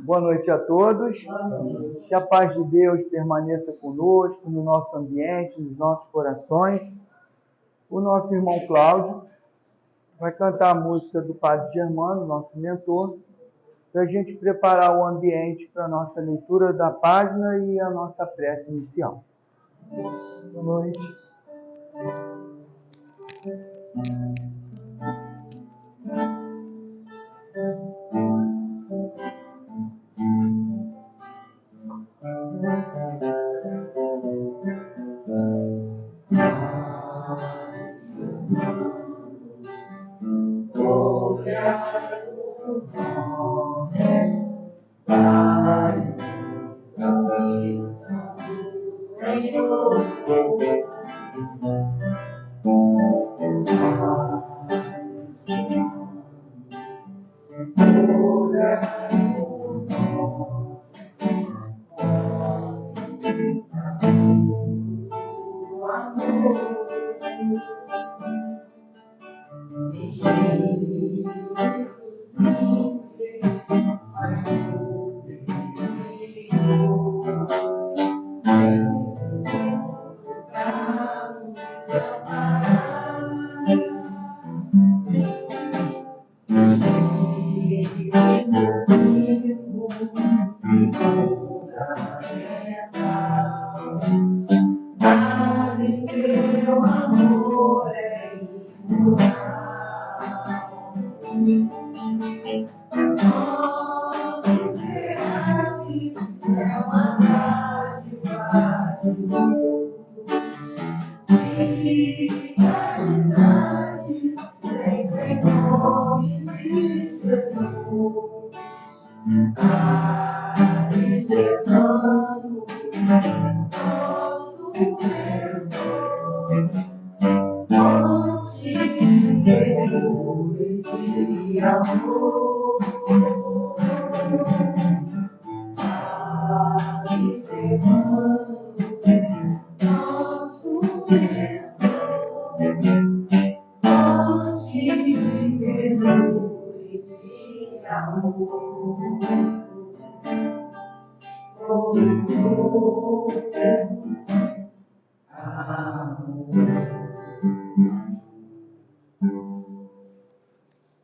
Boa noite a todos. Que a paz de Deus permaneça conosco, no nosso ambiente, nos nossos corações. O nosso irmão Cláudio vai cantar a música do Padre Germano, nosso mentor, para a gente preparar o ambiente para a nossa leitura da página e a nossa prece inicial. Boa noite.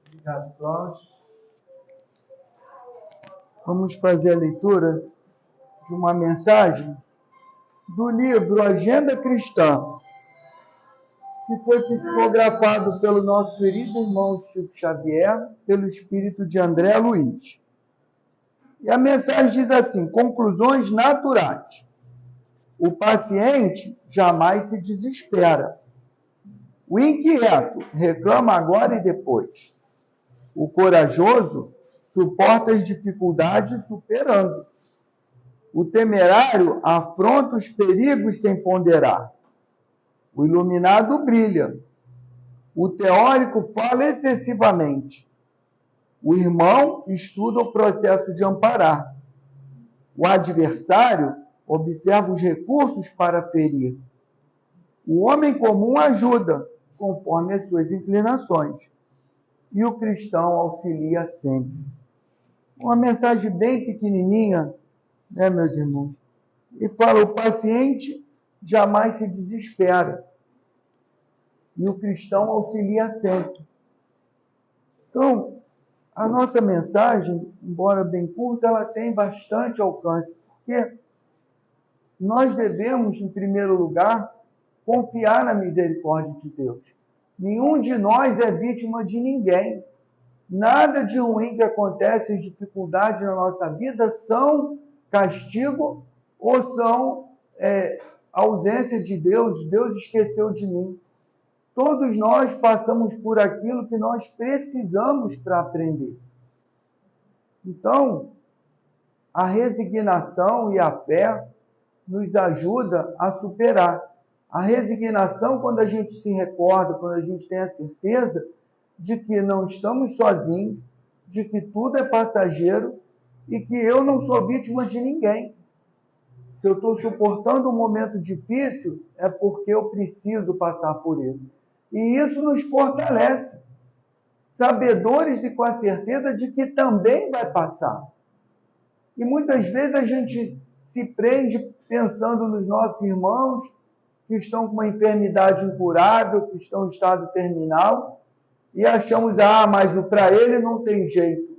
Obrigado, Cláudio. Vamos fazer a leitura de uma mensagem do livro Agenda Cristã, que foi psicografado pelo nosso querido irmão Chico Xavier, pelo espírito de André Luiz. E a mensagem diz assim: conclusões naturais. O paciente jamais se desespera. O inquieto reclama agora e depois. O corajoso suporta as dificuldades superando. O temerário afronta os perigos sem ponderar. O iluminado brilha. O teórico fala excessivamente. O irmão estuda o processo de amparar. O adversário observa os recursos para ferir. O homem comum ajuda, conforme as suas inclinações. E o cristão auxilia sempre. Uma mensagem bem pequenininha, né, meus irmãos? E fala: o paciente jamais se desespera. E o cristão auxilia sempre. Então, a nossa mensagem, embora bem curta, ela tem bastante alcance, porque nós devemos, em primeiro lugar, confiar na misericórdia de Deus. Nenhum de nós é vítima de ninguém. Nada de ruim que acontece, as dificuldades na nossa vida são castigo ou são ausência de Deus. Deus esqueceu de mim. Todos nós passamos por aquilo que nós precisamos para aprender. Então, a resignação e a fé nos ajuda a superar. A resignação, quando a gente se recorda, quando a gente tem a certeza de que não estamos sozinhos, de que tudo é passageiro e que eu não sou vítima de ninguém. Se eu estou suportando um momento difícil, é porque eu preciso passar por ele. E isso nos fortalece, sabedores e com a certeza de que também vai passar. E muitas vezes a gente se prende pensando nos nossos irmãos que estão com uma enfermidade incurável, que estão em estado terminal, e achamos, mas para ele não tem jeito.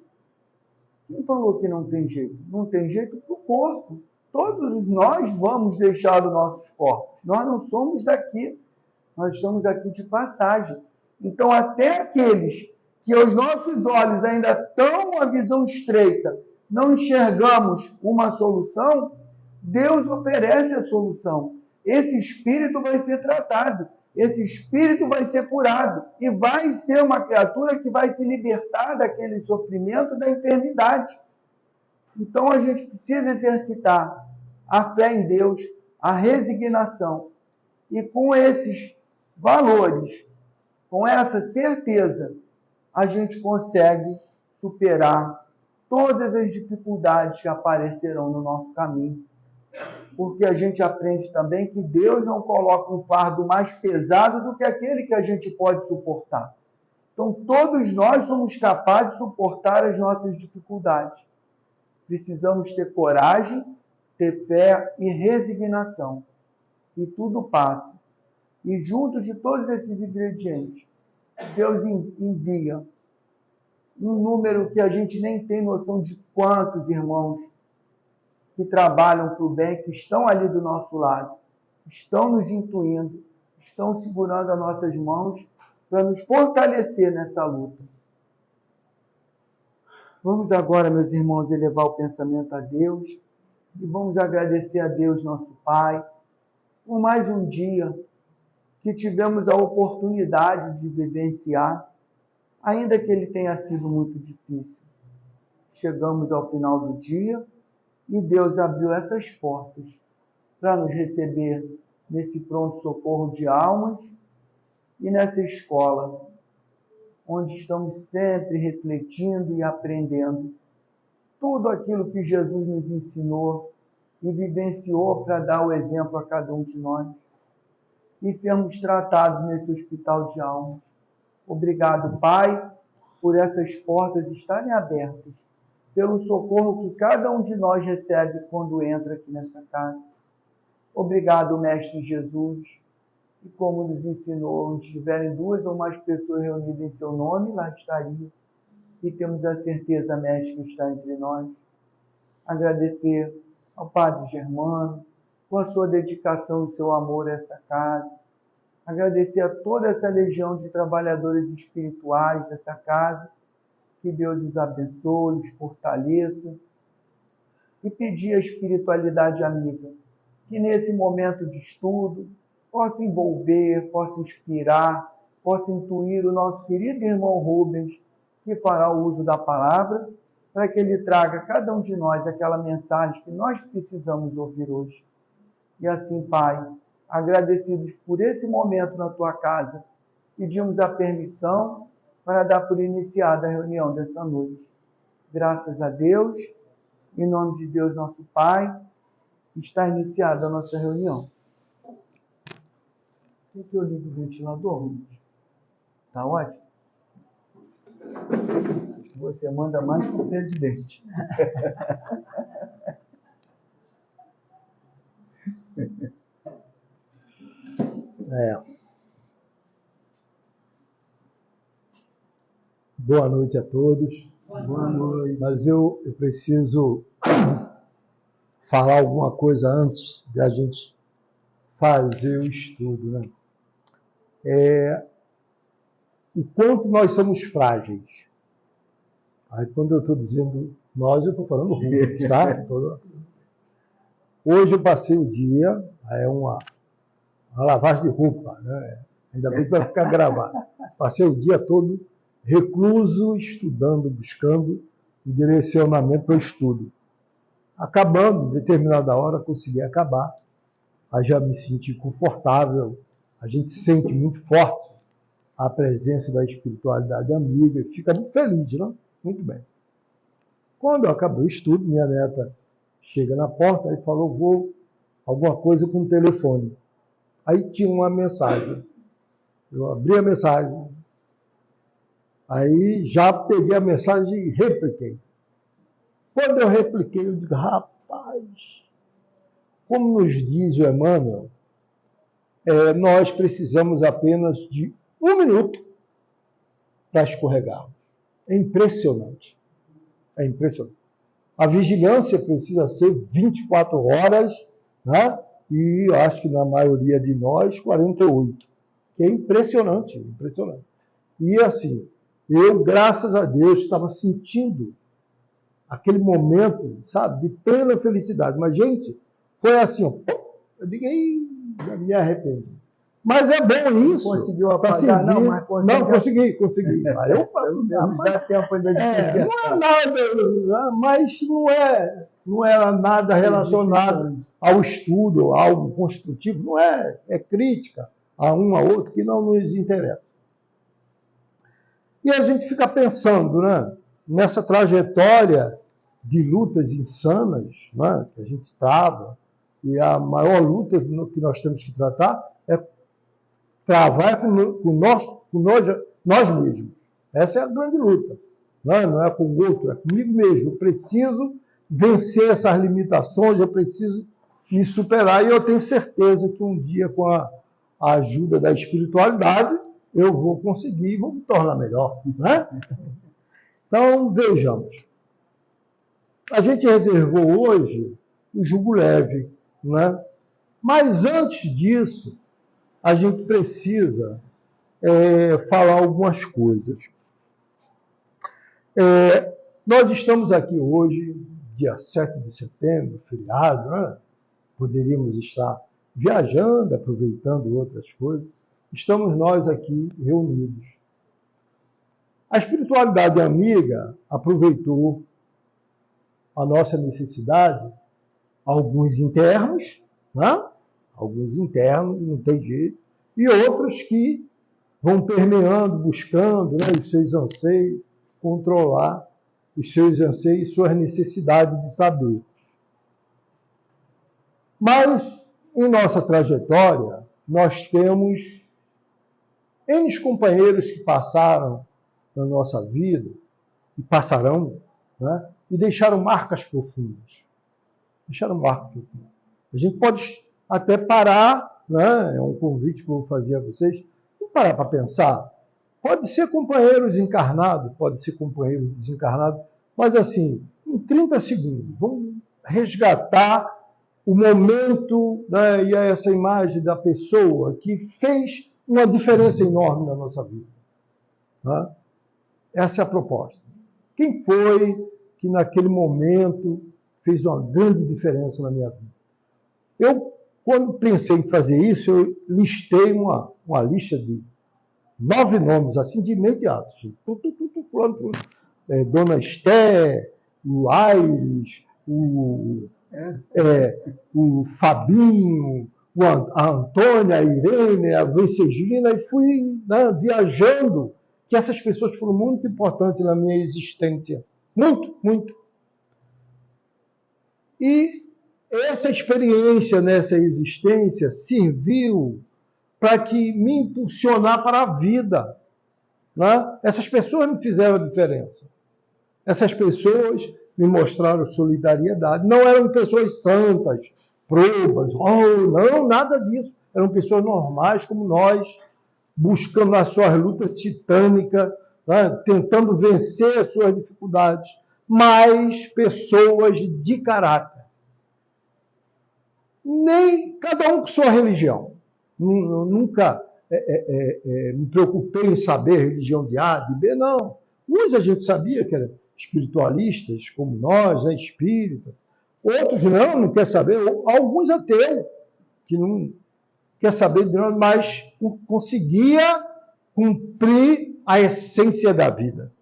Quem falou que não tem jeito? Não tem jeito para o corpo. Todos nós vamos deixar os nossos corpos. Nós não somos daqui. Nós estamos aqui de passagem. Então, até aqueles que aos nossos olhos ainda estão a visão estreita, não enxergamos uma solução, Deus oferece a solução. Esse espírito vai ser tratado, esse espírito vai ser curado e vai ser uma criatura que vai se libertar daquele sofrimento, da enfermidade. Então, a gente precisa exercitar a fé em Deus, a resignação. E com esses valores, com essa certeza, a gente consegue superar todas as dificuldades que aparecerão no nosso caminho. Porque a gente aprende também que Deus não coloca um fardo mais pesado do que aquele que a gente pode suportar. Então, todos nós somos capazes de suportar as nossas dificuldades. Precisamos ter coragem, ter fé e resignação. E tudo passa. E junto de todos esses ingredientes, Deus envia um número que a gente nem tem noção de quantos irmãos que trabalham para o bem, que estão ali do nosso lado, estão nos intuindo, estão segurando as nossas mãos para nos fortalecer nessa luta. Vamos agora, meus irmãos, elevar o pensamento a Deus e vamos agradecer a Deus, nosso Pai, por mais um dia que tivemos a oportunidade de vivenciar, ainda que ele tenha sido muito difícil. Chegamos ao final do dia e Deus abriu essas portas para nos receber nesse pronto-socorro de almas e nessa escola, onde estamos sempre refletindo e aprendendo tudo aquilo que Jesus nos ensinou e vivenciou para dar o exemplo a cada um de nós e sermos tratados nesse hospital de almas. Obrigado, Pai, por essas portas estarem abertas, pelo socorro que cada um de nós recebe quando entra aqui nessa casa. Obrigado, Mestre Jesus, e como nos ensinou, onde estiverem 2 ou mais pessoas reunidas em seu nome, lá estaria. E temos a certeza, Mestre, que está entre nós. Agradecer ao Padre Germano, por a sua dedicação e seu amor a essa casa. Agradecer a toda essa legião de trabalhadores espirituais dessa casa. Que Deus os abençoe, os fortaleça. E pedir à espiritualidade amiga que nesse momento de estudo possa envolver, possa inspirar, possa intuir o nosso querido irmão Rubens, que fará o uso da palavra, para que ele traga a cada um de nós aquela mensagem que nós precisamos ouvir hoje. E assim, Pai, agradecidos por esse momento na tua casa, pedimos a permissão para dar por iniciada a reunião dessa noite. Graças a Deus, em nome de Deus nosso Pai, está iniciada a nossa reunião. Por que eu ligo o ventilador? Está ótimo? Você manda mais que o presidente. Boa noite a todos. Boa noite. Mas eu preciso falar alguma coisa antes de a gente fazer o estudo, né? O quanto nós somos frágeis. Aí, quando eu estou dizendo nós, eu estou falando Rubens, tá? Hoje eu passei o dia, é uma lavagem de roupa, né? Ainda bem que vai ficar gravado. Passei o dia todo recluso, estudando, buscando o direcionamento para o estudo. Acabando, em determinada hora, consegui acabar. Aí já me senti confortável. A gente sente muito forte a presença da espiritualidade amiga, fica muito feliz, não? Muito bem. Quando eu acabei o estudo, minha neta chega na porta e falou, alguma coisa com o telefone. Aí tinha uma mensagem. Eu abri a mensagem. Aí já peguei a mensagem e repliquei. Quando eu repliquei, eu digo, rapaz, como nos diz o Emmanuel, nós precisamos apenas de 1 minuto para escorregar. É impressionante. É impressionante. A vigilância precisa ser 24 horas, né? E eu acho que na maioria de nós, 48. Que é impressionante, impressionante. E assim, eu, graças a Deus, estava sentindo aquele momento, sabe, de plena felicidade. Mas, gente, foi assim, ó, eu digo, já me arrependi. Mas é bom isso. Conseguiu apagar? Não, mas conseguiu. Não, consegui. Aí eu dá tempo ainda de não é nada, mas não era nada relacionado ao estudo, a algo construtivo, não é. É crítica a um a outro que não nos interessa. E a gente fica pensando, né, nessa trajetória de lutas insanas, né, que a gente estava, e a maior luta que nós temos que tratar é travar com nós mesmos. Essa é a grande luta. Não é com o outro, é comigo mesmo. Eu preciso vencer essas limitações, eu preciso me superar, e eu tenho certeza que um dia, com a ajuda da espiritualidade, eu vou conseguir e vou me tornar melhor. Né? Então, vejamos. A gente reservou hoje o jugo leve, né? Mas antes disso, a gente precisa falar algumas coisas. Nós estamos aqui hoje, dia 7 de setembro, feriado, né? Poderíamos estar viajando, aproveitando outras coisas. Estamos nós aqui reunidos. A espiritualidade amiga aproveitou a nossa necessidade, alguns internos, né? Alguns internos, não tem jeito, e outros que vão permeando, buscando, né, os seus anseios, controlar os seus anseios e suas necessidades de saber. Mas, em nossa trajetória, nós temos N companheiros que passaram na nossa vida, e passarão, né, e deixaram marcas profundas. Deixaram marcas profundas. A gente pode até parar, né, é um convite que eu vou fazer a vocês, vamos parar para pensar. Pode ser companheiros encarnados, pode ser companheiro desencarnado, mas assim, em 30 segundos, vamos resgatar o momento, né, e essa imagem da pessoa que fez uma diferença enorme na nossa vida. Né? Essa é a proposta. Quem foi que naquele momento fez uma grande diferença na minha vida? Eu, quando pensei em fazer isso, eu listei uma lista de 9 nomes, assim, de imediato. Fulano. Dona Esté, o Aires, o Fabinho, a Antônia, a Irene, a Vencegilina, e fui, né, viajando, que essas pessoas foram muito importantes na minha existência. Muito, muito. E essa experiência nessa existência serviu para que me impulsionar para a vida. Né? Essas pessoas me fizeram a diferença. Essas pessoas me mostraram solidariedade. Não eram pessoas santas, probas, não, nada disso. Eram pessoas normais como nós, buscando as suas lutas titânicas, né? Tentando vencer as suas dificuldades, mas pessoas de caráter. Nem cada um com sua religião. Nunca me preocupei em saber a religião de A, de B, não. Uns a gente sabia que eram espiritualistas, como nós, né, espíritas. Outros não quer saber. Alguns ateus, que não quer saber de nós, mas conseguia cumprir a essência da vida,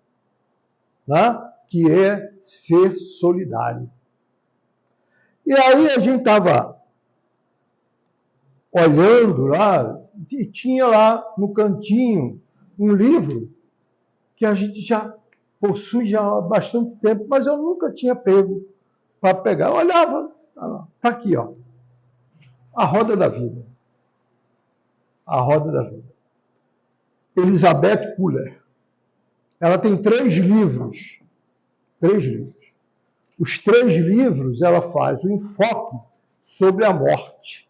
né? Que é ser solidário. E aí a gente estava olhando lá, e tinha lá no cantinho um livro que a gente já possui já há bastante tempo, mas eu nunca tinha pego para pegar. Eu olhava, está aqui, ó, A Roda da Vida. A Roda da Vida. Elizabeth Kuller. Ela tem 3 livros. 3 livros. os 3 livros, ela faz o enfoque sobre a morte.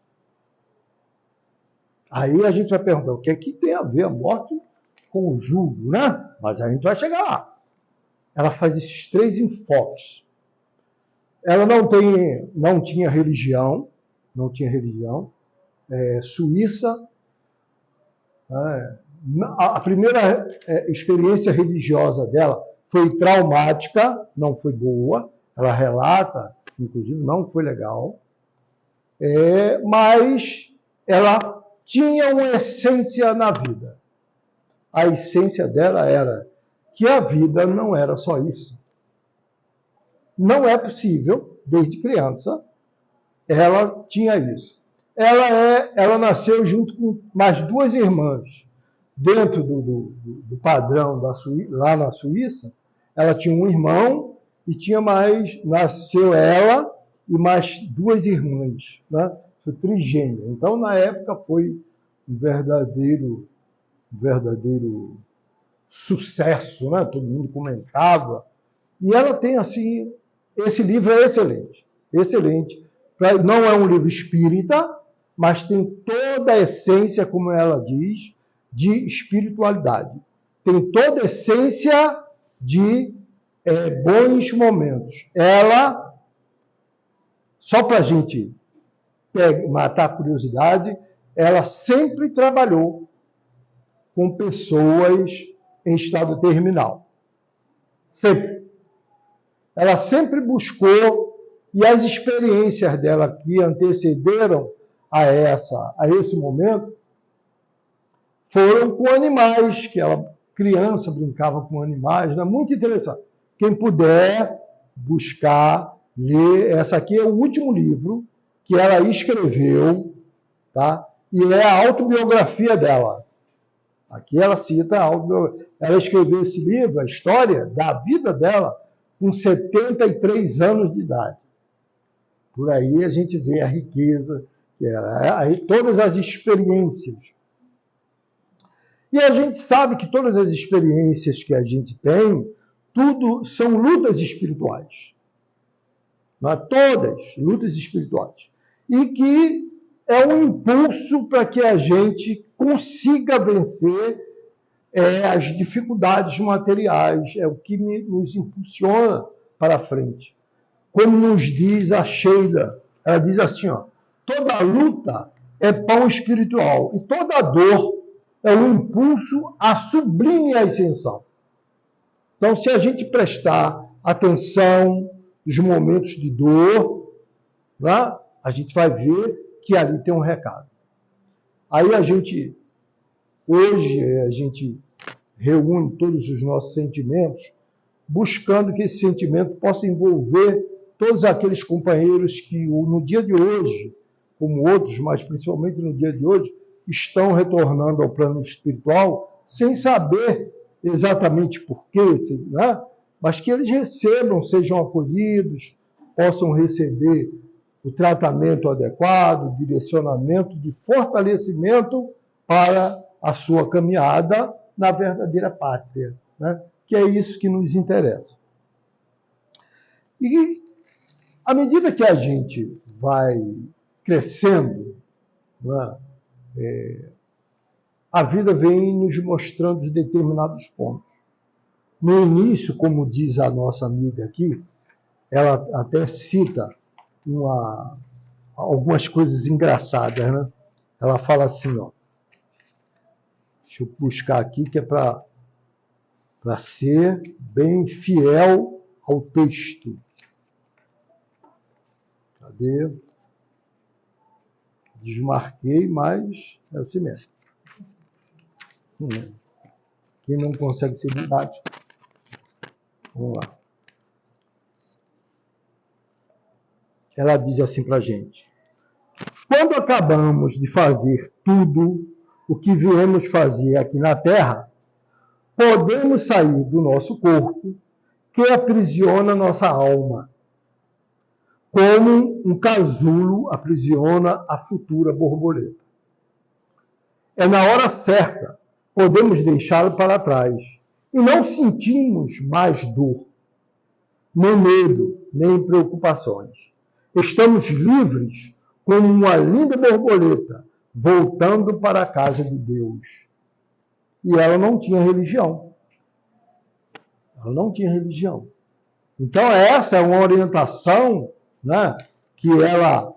Aí a gente vai perguntar, o que é que tem a ver a morte com o jugo, né? Mas a gente vai chegar lá. Ela faz esses 3 enfoques. Ela não tinha religião, suíça. A primeira experiência religiosa dela foi traumática, não foi boa. Ela relata, inclusive, não foi legal. Mas ela tinha uma essência na vida. A essência dela era que a vida não era só isso. Não é possível, desde criança, ela tinha isso. Ela nasceu junto com mais 2 irmãs. Dentro do padrão lá na Suíça, ela tinha um irmão e nasceu ela e mais 2 irmãs, né? Foi trigêmea. Então, na época, foi um verdadeiro sucesso, né? Todo mundo comentava. E ela tem, assim, esse livro é excelente. Excelente. Não é um livro espírita, mas tem toda a essência, como ela diz, de espiritualidade. Tem toda a essência de bons momentos. Ela, só para a gente matar a curiosidade, ela sempre trabalhou com pessoas em estado terminal. Sempre. Ela sempre buscou, e as experiências dela que antecederam a esse momento, foram com animais, que ela, criança, brincava com animais, né? Muito interessante. Quem puder buscar, ler, essa aqui é o último livro que ela escreveu, tá? E é a autobiografia dela. Aqui ela cita a autobiografia. Ela escreveu esse livro, a história da vida dela, com 73 anos de idade. Por aí a gente vê a riqueza, todas as experiências. E a gente sabe que todas as experiências que a gente tem, tudo são lutas espirituais. Não, todas lutas espirituais. E que é um impulso para que a gente consiga vencer as dificuldades materiais, é o que nos impulsiona para frente. Como nos diz a Sheila, ela diz assim, ó, toda luta é pão espiritual e toda dor é um impulso à sublime ascensão. Então, se a gente prestar atenção nos momentos de dor, né, a gente vai ver que ali tem um recado. Aí hoje a gente reúne todos os nossos sentimentos, buscando que esse sentimento possa envolver todos aqueles companheiros que no dia de hoje, como outros, mas principalmente no dia de hoje, estão retornando ao plano espiritual sem saber exatamente por quê, né? Mas que eles recebam, sejam acolhidos, possam receber o tratamento adequado, o direcionamento de fortalecimento para a sua caminhada na verdadeira pátria, né? Que é isso que nos interessa. E à medida que a gente vai crescendo, né, a vida vem nos mostrando determinados pontos. No início, como diz a nossa amiga aqui, ela até cita algumas coisas engraçadas, né? Ela fala assim, ó, deixa eu buscar aqui, que é para ser bem fiel ao texto. Cadê? Desmarquei, mas é assim mesmo. Quem não consegue ser didático? Vamos lá. Ela diz assim para a gente: quando acabamos de fazer tudo o que viemos fazer aqui na Terra, podemos sair do nosso corpo, que aprisiona nossa alma, como um casulo aprisiona a futura borboleta. É na hora certa, podemos deixá-lo para trás, e não sentimos mais dor. nem medo, nem preocupações. Estamos livres como uma linda borboleta, voltando para a casa de Deus. E ela não tinha religião. Ela não tinha religião. Então, essa é uma orientação, né, que ela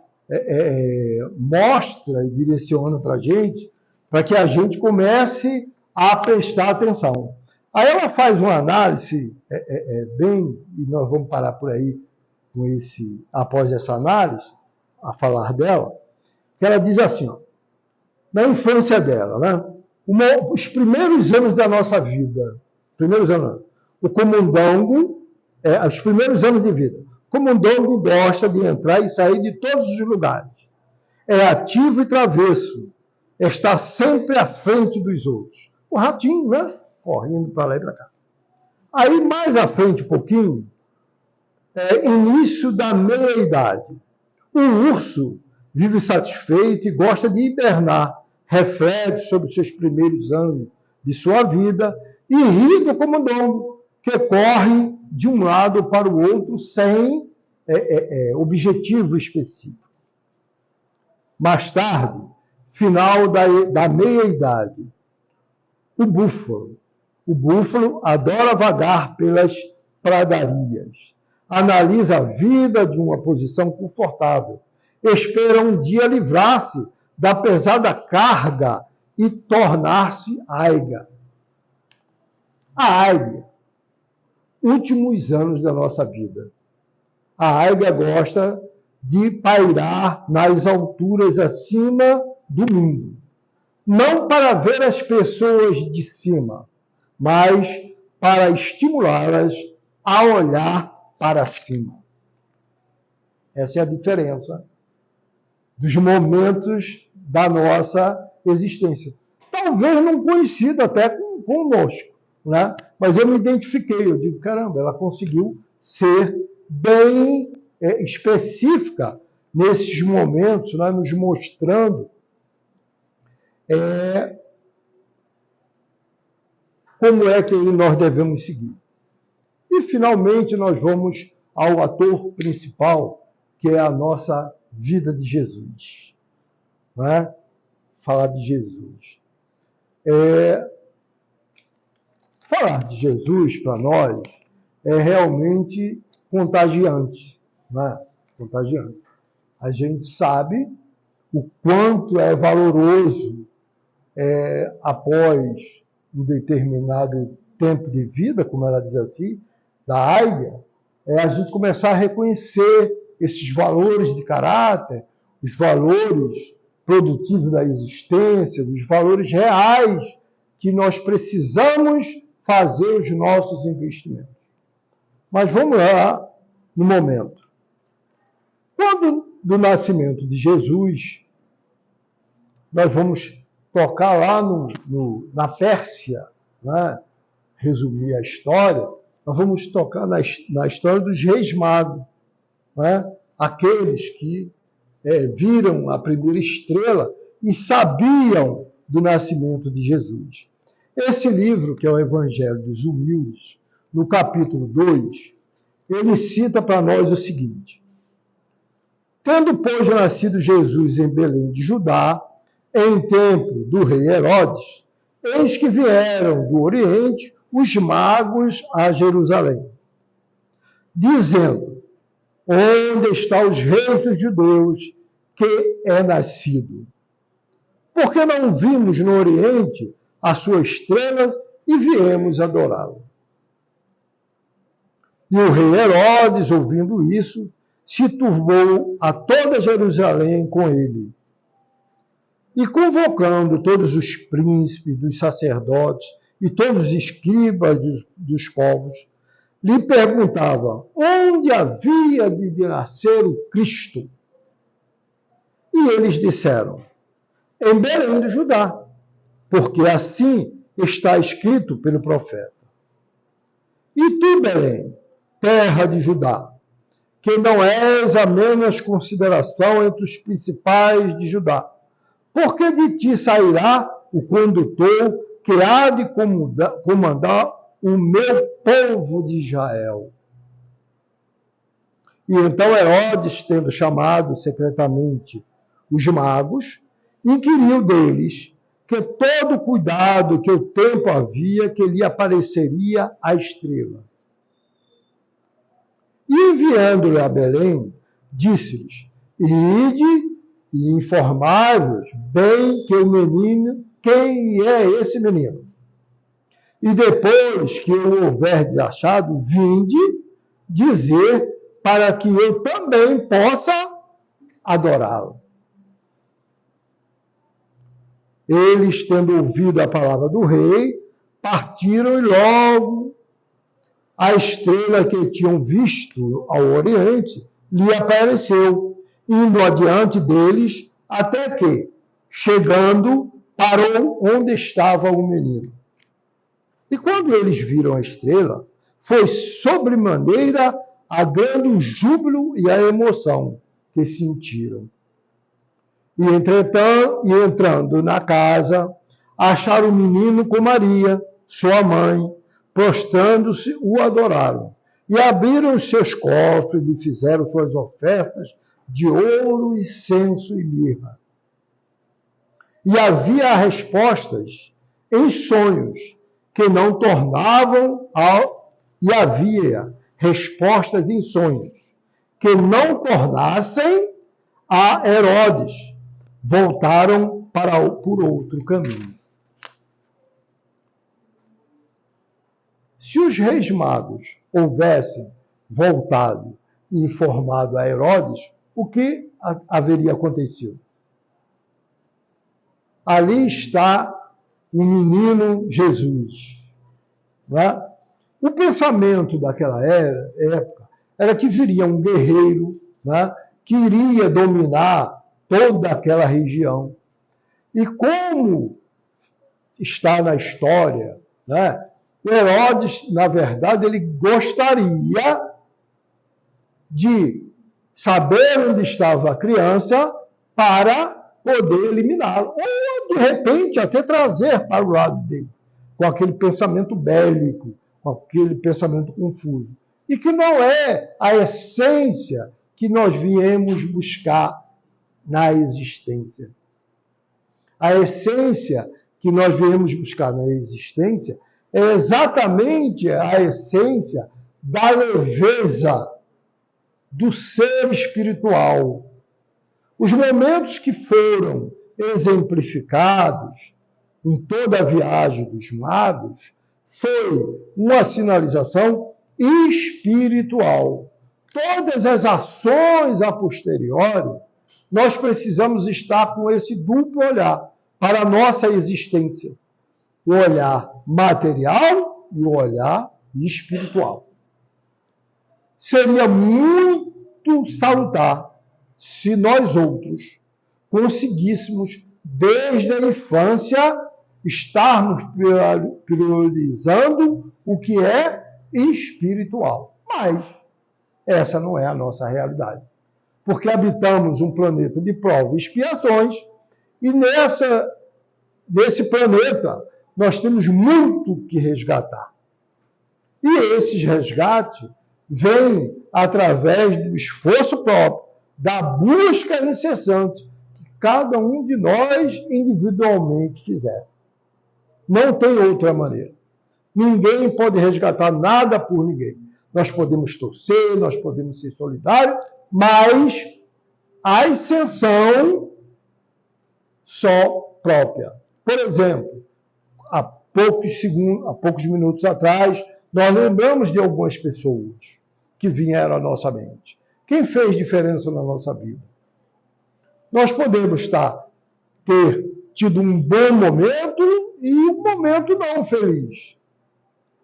mostra e direciona para a gente, para que a gente comece a prestar atenção. Aí ela faz uma análise bem, e nós vamos parar por aí após essa análise, a falar dela, que ela diz assim, ó, na infância dela, né, os primeiros anos da nossa vida, o camundongo, os primeiros anos de vida, o camundongo gosta de entrar e sair de todos os lugares. É ativo e travesso, está sempre à frente dos outros. O ratinho, né? Correndo para lá e para cá. Aí, mais à frente um pouquinho, início da meia-idade. O urso vive satisfeito e gosta de hibernar, reflete sobre os seus primeiros anos de sua vida e ri do camundongo, que corre de um lado para o outro sem objetivo específico. Mais tarde, final da meia-idade, o búfalo adora vagar pelas pradarias, analisa a vida de uma posição confortável, espera um dia livrar-se da pesada carga e tornar-se aiga. A águia, últimos anos da nossa vida. A águia gosta de pairar nas alturas acima do mundo. Não para ver as pessoas de cima, mas para estimulá-las a olhar para cima. Essa é a diferença dos momentos da nossa existência. Talvez não coincida até conosco, né? Mas eu me identifiquei, eu digo, caramba, ela conseguiu ser bem específica nesses momentos, né? Nos mostrando como é que nós devemos seguir. E, finalmente, nós vamos ao ator principal, que é a nossa vida de Jesus. Né? Falar de Jesus. Falar de Jesus, para nós, é realmente contagiante. Né? Contagiante. A gente sabe o quanto é valoroso após um determinado tempo de vida, como ela diz assim, da águia, a gente começar a reconhecer esses valores de caráter, os valores produtivos da existência, os valores reais que nós precisamos fazer os nossos investimentos. Mas vamos lá no momento. Quando do nascimento de Jesus, nós vamos tocar lá na Pérsia, né? Resumir a história, nós vamos tocar na história dos reis magos, né? Aqueles que viram a primeira estrela e sabiam do nascimento de Jesus. Esse livro, que é o Evangelho dos Humildes, no capítulo 2, ele cita para nós o seguinte: tendo, pois, nascido Jesus em Belém de Judá, em tempo do rei Herodes, eis que vieram do Oriente os magos a Jerusalém, dizendo: onde está os reis dos judeus que é nascido? Porque não vimos no Oriente a sua estrela e viemos adorá-lo. E o rei Herodes, ouvindo isso, se turvou a toda Jerusalém com ele. E convocando todos os príncipes, dos sacerdotes e todos os escribas dos povos, lhe perguntava onde havia de nascer o Cristo. E eles disseram: em Belém de Judá, porque assim está escrito pelo profeta. E tu, Belém, terra de Judá, que não és a menos consideração entre os principais de Judá, porque de ti sairá o condutor que há de comandar o meu povo de Israel. E então Herodes, tendo chamado secretamente os magos, inquiriu deles que todo cuidado que o tempo havia que lhe apareceria a estrela. E enviando-lhe a Belém, disse-lhes: ide e informai-vos bem que o menino, quem é esse menino. E depois que o houverdes achado, vinde dizer para que eu também possa adorá-lo. Eles, tendo ouvido a palavra do rei, partiram e logo a estrela que tinham visto ao oriente lhe apareceu, indo adiante deles, até que, chegando, parou onde estava o menino. E quando eles viram a estrela, foi sobremaneira a grande júbilo e a emoção que sentiram. E entrando na casa, acharam o menino com Maria, sua mãe, prostrando-se, o adoraram. E abriram os seus cofres e fizeram suas ofertas de ouro, incenso e mirra. E havia respostas em sonhos que não tornavam e havia respostas em sonhos que não tornassem a Herodes. Voltaram por outro caminho. Se os reis magos houvessem voltado e informado a Herodes, o que haveria acontecido? Ali está o menino Jesus. Não é? O pensamento daquela época era que viria um guerreiro, não é? Que iria dominar toda aquela região. E como está na história, né? O Herodes, na verdade, ele gostaria de saber onde estava a criança para poder eliminá-lo. Ou, de repente, até trazer para o lado dele, com aquele pensamento bélico, com aquele pensamento confuso. E que não é a essência que nós viemos buscar na existência. A essência que nós viemos buscar na existência é exatamente a essência da leveza do ser espiritual. Os momentos que foram exemplificados em toda a viagem dos magos foi uma sinalização espiritual. Todas as ações a posteriori, nós precisamos estar com esse duplo olhar para a nossa existência. O olhar material e o olhar espiritual. Seria muito salutar se nós outros conseguíssemos, desde a infância, estarmos priorizando o que é espiritual. Mas essa não é a nossa realidade. Porque habitamos um planeta de provas e expiações, e nesse planeta nós temos muito que resgatar. E esses resgates vêm através do esforço próprio, da busca incessante que cada um de nós individualmente quiser. Não tem outra maneira. Ninguém pode resgatar nada por ninguém. Nós podemos torcer, nós podemos ser solidários, mas a ascensão só própria. Por exemplo, há poucos minutos atrás, nós lembramos de algumas pessoas que vieram à nossa mente. Quem fez diferença na nossa vida? Nós podemos ter tido um bom momento e um momento não feliz.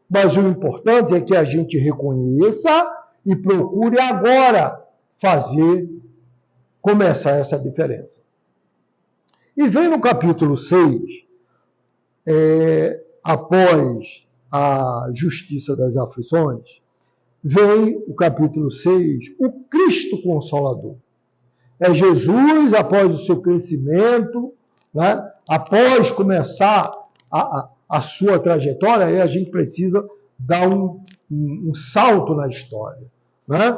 Mas o importante é que a gente reconheça e procure agora começar essa diferença. E vem no capítulo 6, após a justiça das aflições, vem o capítulo 6, o Cristo Consolador. É Jesus, após o seu crescimento, né? Após começar a sua trajetória, aí a gente precisa dar um salto na história. Né?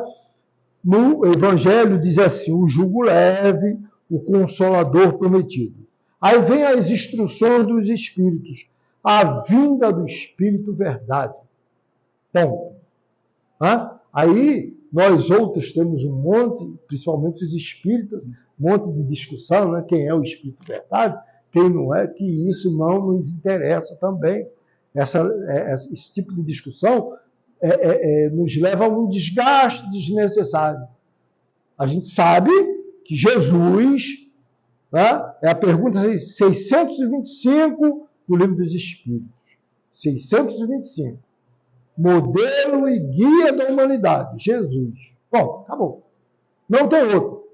No Evangelho diz assim, o jugo leve, o Consolador prometido. Aí vem as instruções dos Espíritos, a vinda do Espírito verdade. Ponto. Aí nós outros temos um monte, principalmente os espíritas, um monte de discussão, né? Quem é o Espírito verdade, quem não é, que isso não nos interessa também. Esse tipo de discussão nos leva a um desgaste desnecessário. A gente sabe que Jesus, né, é a pergunta 625 do Livro dos Espíritos. 625. Modelo e guia da humanidade, Jesus. Bom, acabou. Não tem outro.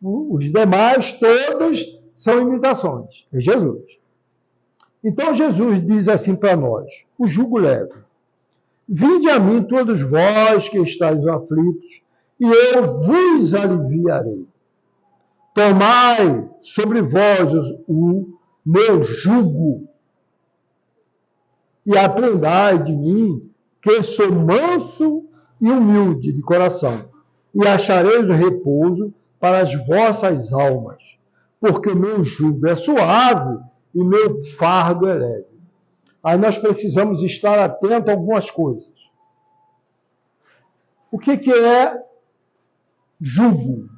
Os demais, todos, são imitações. É Jesus. Então, Jesus diz assim para nós, o jugo leve. Vinde a mim todos vós que estáis aflitos, e eu vos aliviarei. Tomai sobre vós o meu jugo, e aprendai de mim, que sou manso e humilde de coração, e achareis o repouso para as vossas almas, porque o meu jugo é suave e meu fardo é leve. Aí nós precisamos estar atentos a algumas coisas. O que é jugo?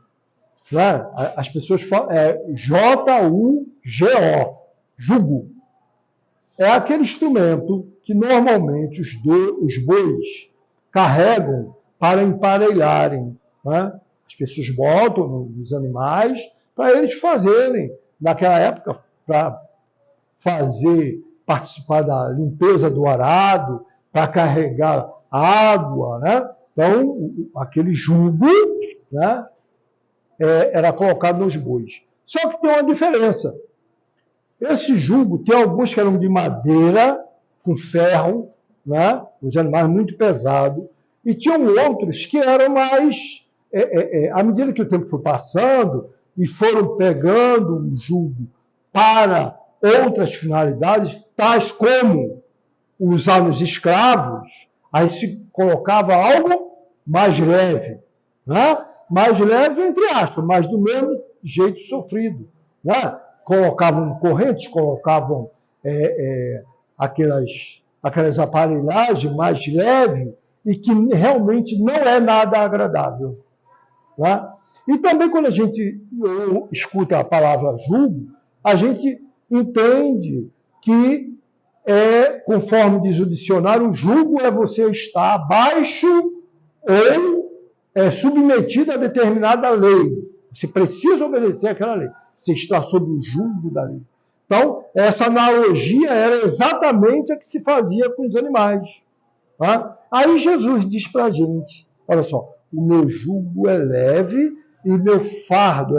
Né? As pessoas falam, J-U-G-O, jugo. É aquele instrumento que normalmente os bois carregam para emparelharem. Né? As pessoas botam nos animais para eles fazerem, naquela época, para participar da limpeza do arado, para carregar água. Né? Então, aquele jugo, né, era colocado nos bois. Só que tem uma diferença. Esse jugo, tem alguns que eram de madeira, com ferro, né? Os animais muito pesados, e tinham outros que eram mais, à medida que o tempo foi passando, e foram pegando o jugo para outras finalidades, tais como usar nos escravos, aí se colocava algo mais leve, né? Mais leve, entre aspas, mas do mesmo jeito sofrido, né? Colocavam correntes, colocavam aquelas aparelhagens mais leves e que realmente não é nada agradável. Né? E também quando a gente escuta a palavra jugo, a gente entende que, conforme diz o dicionário, o jugo é você estar abaixo ou submetido a determinada lei. Você precisa obedecer àquela lei. Você está sob o jugo da lei. Então, essa analogia era exatamente a que se fazia com os animais. Tá? Aí Jesus diz para a gente, olha só, o meu jugo é leve e meu fardo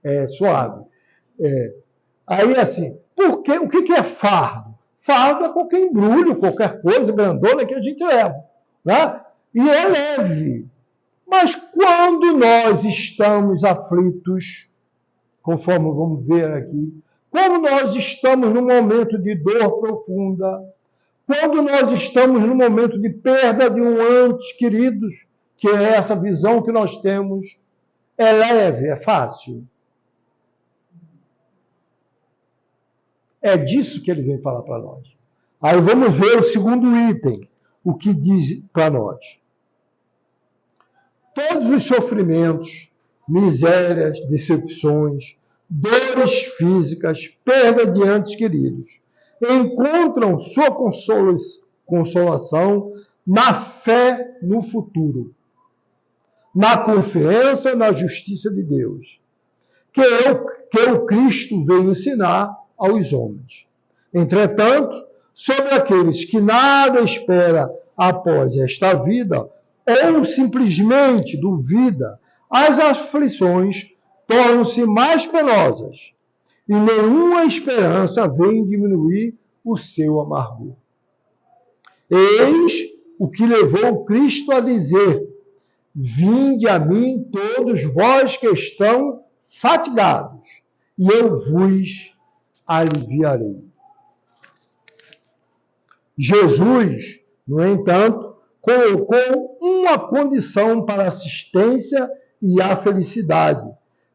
é suave. Aí, assim, o que é fardo? Fardo é qualquer embrulho, qualquer coisa grandona que a gente leva. Né? E é leve. Mas quando nós estamos aflitos, conforme vamos ver aqui, quando nós estamos num momento de dor profunda, quando nós estamos num momento de perda de um ente querido, que é essa visão que nós temos, é leve, é fácil. É disso que ele vem falar para nós. Aí vamos ver o segundo item, o que diz para nós. Todos os sofrimentos, misérias, decepções, dores físicas, perda de entes queridos, encontram sua consolação na fé no futuro, na confiança na justiça de Deus, que o Cristo veio ensinar aos homens. Entretanto, sobre aqueles que nada espera após esta vida, ou simplesmente duvida, as aflições tornam-se mais penosas, e nenhuma esperança vem diminuir o seu amargor. Eis o que levou Cristo a dizer: vinde a mim todos vós que estão fatigados, e eu vos aliviarei. Jesus, no entanto, colocou uma condição para a assistência e a felicidade,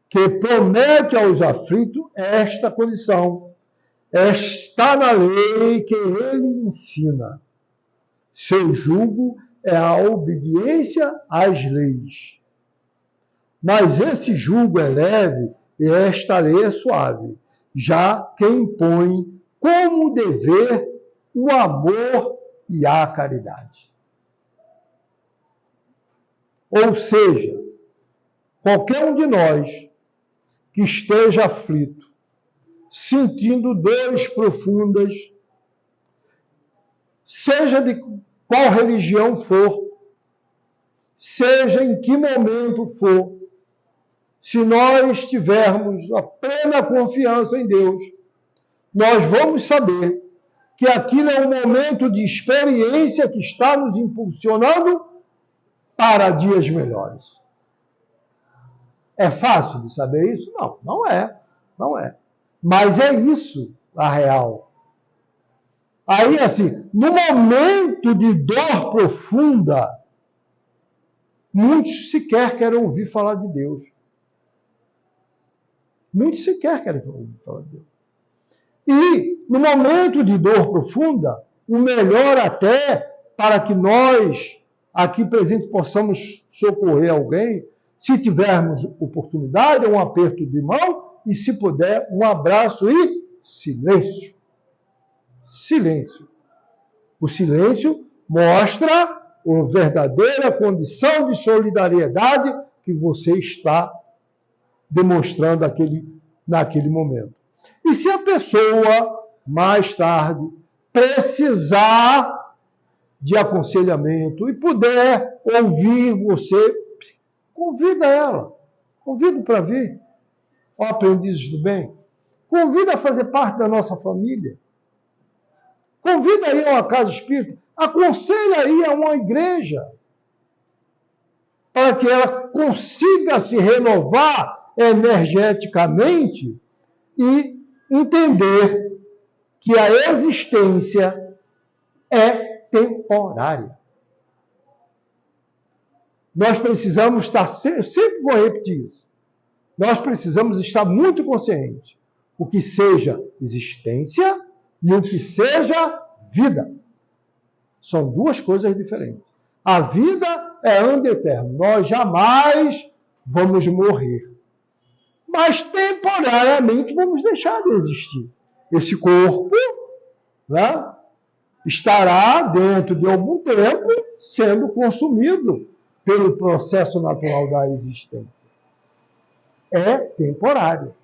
que promete aos aflitos esta condição. Está na lei que ele ensina. Seu jugo é a obediência às leis. Mas esse jugo é leve e esta lei é suave, já que impõe como dever o amor e a caridade. Ou seja, qualquer um de nós que esteja aflito, sentindo dores profundas, seja de qual religião for, seja em que momento for, se nós tivermos a plena confiança em Deus, nós vamos saber que aquilo é um momento de experiência que está nos impulsionando para dias melhores. É fácil de saber isso? Não, não é. Não é. Mas é isso a real. Aí, assim, no momento de dor profunda, muitos sequer querem ouvir falar de Deus. Muitos sequer querem ouvir falar de Deus. E, no momento de dor profunda, o melhor até para que nós, aqui presentes, possamos socorrer alguém, se tivermos oportunidade, um aperto de mão e, se puder, um abraço e silêncio. Silêncio. O silêncio mostra a verdadeira condição de solidariedade que você está demonstrando naquele momento. E se a pessoa, mais tarde, precisar de aconselhamento e puder ouvir você, convida ela. Convida para vir. Ó, aprendizes do bem. Convida a fazer parte da nossa família. Convida aí a uma casa espírita. Aconselha aí a uma igreja. Para que ela consiga se renovar energeticamente e entender que a existência é temporária. Nós precisamos estar, sempre vou repetir isso, nós precisamos estar muito conscientes o que seja existência e o que seja vida. São duas coisas diferentes. A vida é ano eterno. Nós jamais vamos morrer. Mas temporariamente vamos deixar de existir. Esse corpo, né, estará dentro de algum tempo sendo consumido pelo processo natural da existência. É temporário.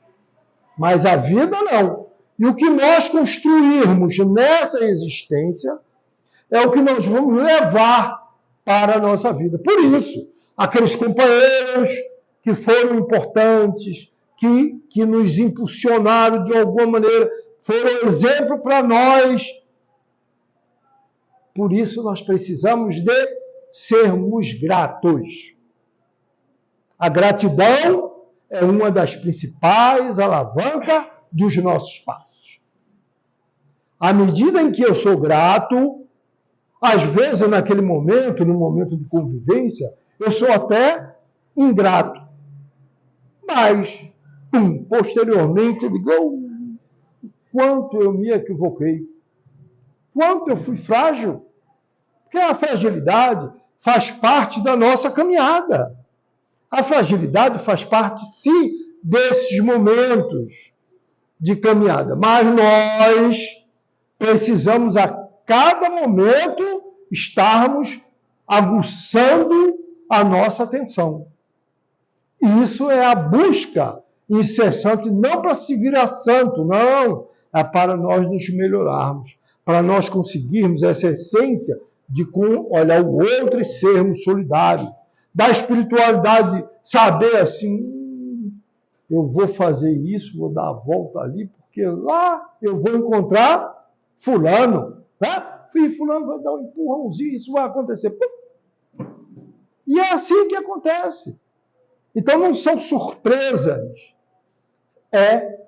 Mas a vida não. E o que nós construirmos nessa existência é o que nós vamos levar para a nossa vida. Por isso, aqueles companheiros que foram importantes, que nos impulsionaram de alguma maneira, foram exemplo para nós. Por isso, nós precisamos de sermos gratos. A gratidão é uma das principais alavancas dos nossos passos. À medida em que eu sou grato, às vezes naquele momento, no momento de convivência, eu sou até ingrato. Mas, posteriormente, eu digo, quanto eu me equivoquei, quanto eu fui frágil. Porque a fragilidade faz parte da nossa caminhada. A fragilidade faz parte, sim, desses momentos de caminhada. Mas nós precisamos, a cada momento, estarmos aguçando a nossa atenção. E isso é a busca incessante, não para se virar santo, não. É para nós nos melhorarmos, para nós conseguirmos essa essência de olhar o outro e sermos solidários. Da espiritualidade, saber assim, eu vou fazer isso, vou dar a volta ali, porque lá eu vou encontrar fulano, né? E fulano vai dar um empurrãozinho, isso vai acontecer. E é assim que acontece. Então não são surpresas,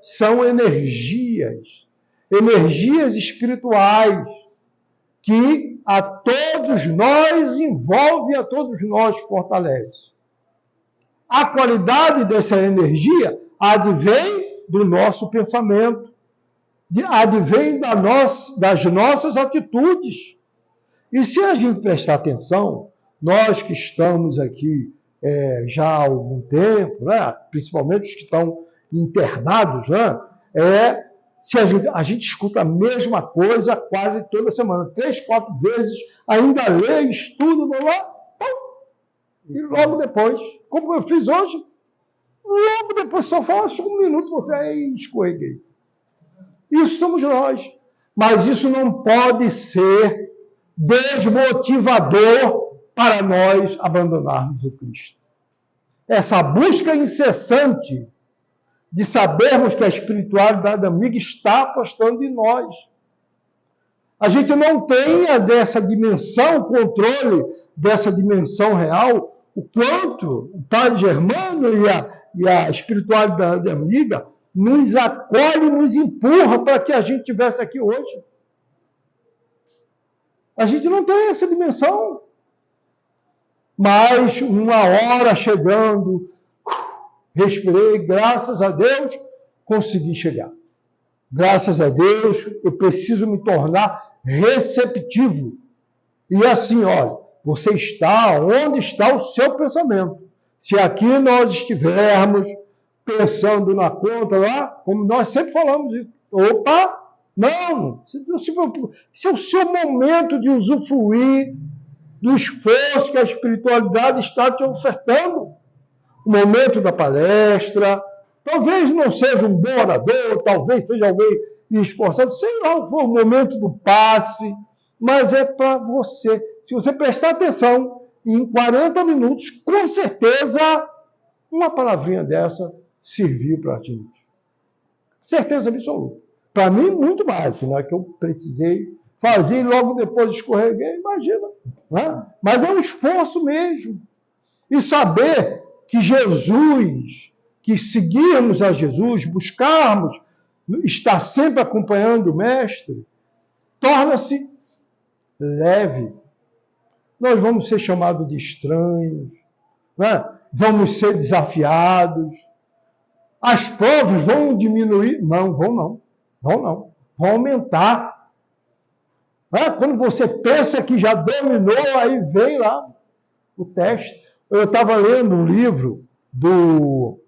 são energias espirituais que a todo todos nós envolve, a todos nós fortalece. A qualidade dessa energia advém do nosso pensamento, advém das nossas atitudes. E se a gente prestar atenção, nós que estamos aqui já há algum tempo, né, principalmente os que estão internados, né, se a gente escuta a mesma coisa quase toda semana, 3, 4 vezes, ainda lê, estuda, e logo depois, como eu fiz hoje, logo depois só fala 1 minuto, você escorreguei. Isso somos nós. Mas isso não pode ser desmotivador para nós abandonarmos o Cristo. Essa busca incessante de sabermos que a espiritualidade amiga está apostando em nós. A gente não tenha dessa dimensão, controle dessa dimensão real, o quanto o Padre Germano e a espiritualidade amiga nos acolhe, nos empurra para que a gente estivesse aqui hoje. A gente não tem essa dimensão. Mas uma hora chegando, respirei, graças a Deus, consegui chegar. Graças a Deus, eu preciso me tornar receptivo. E assim, olha, você está onde está o seu pensamento. Se aqui nós estivermos pensando na conta lá, como nós sempre falamos, opa, não, se é o seu momento de usufruir do esforço que a espiritualidade está te ofertando. O momento da palestra, talvez não seja um bom orador, talvez seja alguém esforçado, sei lá, foi o momento do passe, mas é para você. Se você prestar atenção, em 40 minutos, com certeza, uma palavrinha dessa serviu para a gente. Certeza absoluta. Para mim, muito mais, né, que eu precisei fazer e logo depois escorreguei, imagina. Né? Mas é um esforço mesmo. E saber que Jesus, que seguirmos a Jesus, buscarmos, estar sempre acompanhando o Mestre, torna-se leve. Nós vamos ser chamados de estranhos, né? Vamos ser desafiados. As provas vão diminuir? Não, vão não. Vão aumentar. Quando você pensa que já dominou, aí vem lá o teste. Eu estava lendo um livro do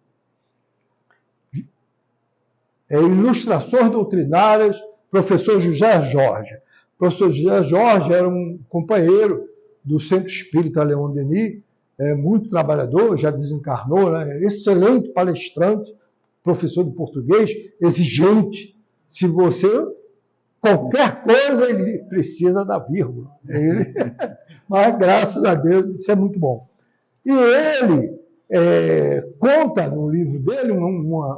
Ilustrações Doutrinárias, professor José Jorge. O professor José Jorge era um companheiro do Centro Espírita Leon Denis, muito trabalhador, já desencarnou, né? Excelente palestrante, professor de português, exigente. Se você... Qualquer coisa ele precisa da vírgula. Mas, graças a Deus, isso é muito bom. E ele conta no livro dele,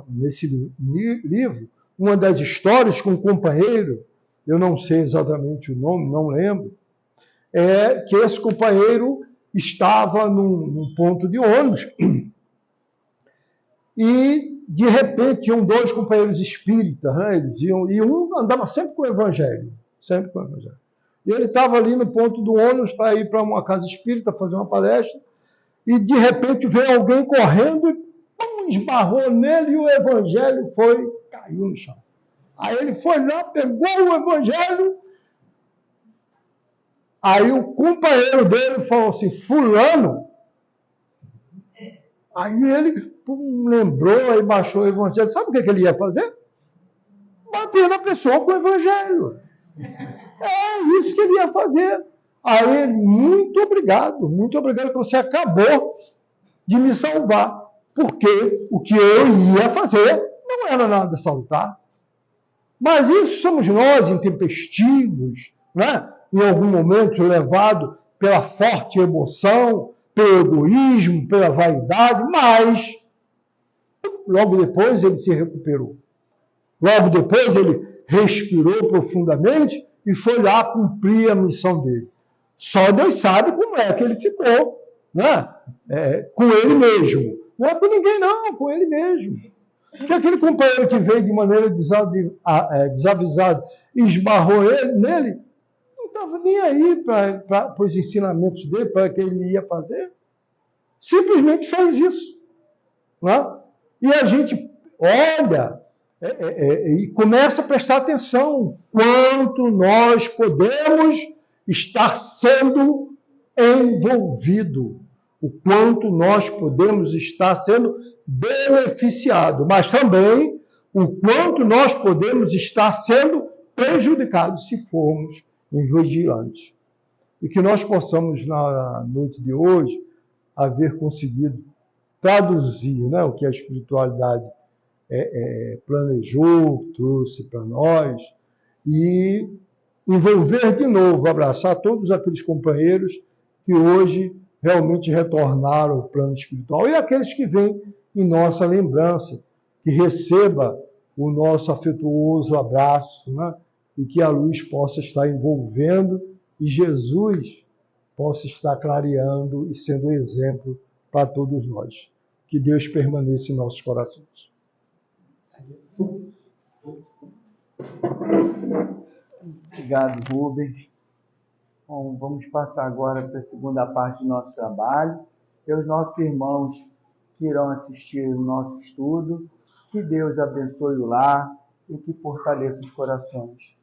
nesse livro, uma das histórias com um companheiro, eu não sei exatamente o nome, não lembro, que esse companheiro estava num ponto de ônibus e, de repente, tinham 2 companheiros espíritas, né? Eles iam, e um andava sempre com o Evangelho. Sempre com o Evangelho. E ele estava ali no ponto do ônibus para ir para uma casa espírita, fazer uma palestra, e, de repente, veio alguém correndo e esbarrou nele e o Evangelho caiu no chão. Aí ele foi lá, pegou o Evangelho, aí o companheiro dele falou assim, fulano. Aí ele lembrou, aí baixou o Evangelho. Sabe o que ele ia fazer? Bater na pessoa com o Evangelho. É isso que ele ia fazer. Aí ele, muito obrigado que você acabou de me salvar. Porque o que eu ia fazer não era nada salutar. Mas isso somos nós, intempestivos, né? Em algum momento levado pela forte emoção, pelo egoísmo, pela vaidade, mas logo depois ele se recuperou. Logo depois ele respirou profundamente e foi lá cumprir a missão dele. Só Deus sabe como é que ele ficou, né? Com ele mesmo. Não é com ninguém não, com ele mesmo. Porque aquele companheiro que veio de maneira desavisada e esbarrou nele, não estava nem aí para os ensinamentos dele, para o que ele ia fazer. Simplesmente fez isso. Né? E a gente olha e começa a prestar atenção quanto nós podemos estar sendo envolvido, o quanto nós podemos estar sendo beneficiado, mas também o quanto nós podemos estar sendo prejudicados se formos invigilantes. E que nós possamos, na noite de hoje, haver conseguido traduzir, né, o que a espiritualidade planejou, trouxe para nós, e envolver de novo, abraçar todos aqueles companheiros que hoje realmente retornaram ao plano espiritual e aqueles que vêm em nossa lembrança, que receba o nosso afetuoso abraço, né? E que a luz possa estar envolvendo e Jesus possa estar clareando e sendo exemplo para todos nós. Que Deus permaneça em nossos corações. Obrigado, Rubens. Bom, vamos passar agora para a segunda parte do nosso trabalho. E os nossos irmãos que irão assistir o nosso estudo, que Deus abençoe o lar e que fortaleça os corações.